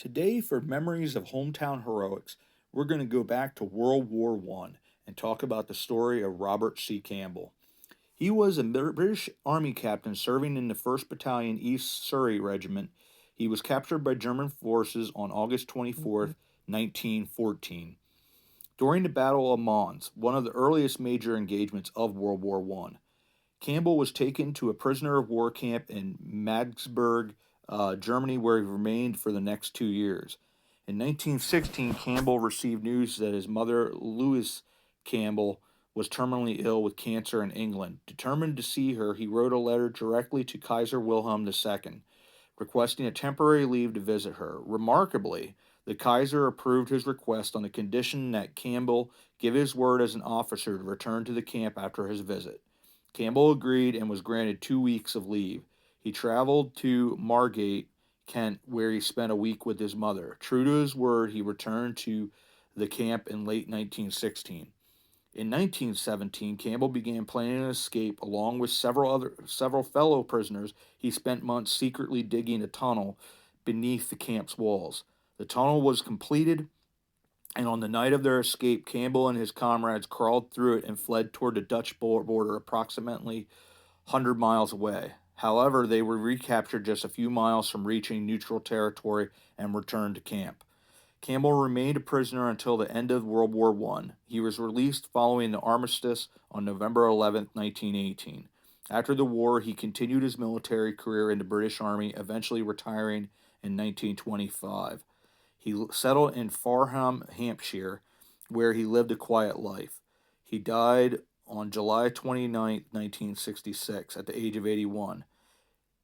Today, for memories of hometown heroics, we're going to go back to World War One and talk about the story of Robert C. Campbell. He was a British Army captain serving in the 1st Battalion East Surrey Regiment. He was captured by German forces on August 24th, 1914. During the Battle of Mons, one of the earliest major engagements of World War One, Campbell was taken to a prisoner of war camp in Magdeburg, Germany, where he remained for the next 2 years. In 1916, Campbell received news that his mother, Louise Campbell, was terminally ill with cancer in England. Determined to see her, he wrote a letter directly to Kaiser Wilhelm II, requesting a temporary leave to visit her. Remarkably, the Kaiser approved his request on the condition that Campbell give his word as an officer to return to the camp after his visit. Campbell agreed and was granted 2 weeks of leave. He traveled to Margate, Kent, where he spent a week with his mother. True to his word, he returned to the camp in late 1916. In 1917, Campbell began planning an escape along with several fellow prisoners. He spent months secretly digging a tunnel beneath the camp's walls. The tunnel was completed, and on the night of their escape, Campbell and his comrades crawled through it and fled toward the Dutch border approximately 100 miles away. However, they were recaptured just a few miles from reaching neutral territory and returned to camp. Campbell remained a prisoner until the end of World War One. He was released following the armistice on November 11th, 1918. After the war, he continued his military career in the British Army, eventually retiring in 1925. He settled in Farnham, Hampshire, where he lived a quiet life. He died on July 29th, 1966, at the age of 81.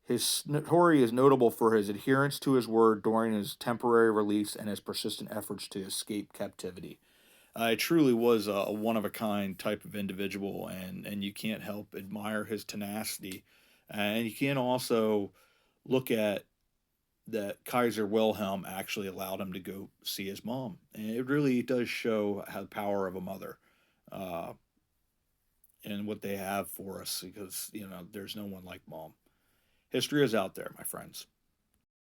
His story is notable for his adherence to his word during his temporary release and his persistent efforts to escape captivity. It truly was a one of a kind type of individual, and you can't help admire his tenacity. And you can also look at that Kaiser Wilhelm actually allowed him to go see his mom. And it really does show how the power of a mother, uh, and what they have for us, because, there's no one like mom. History is out there, my friends.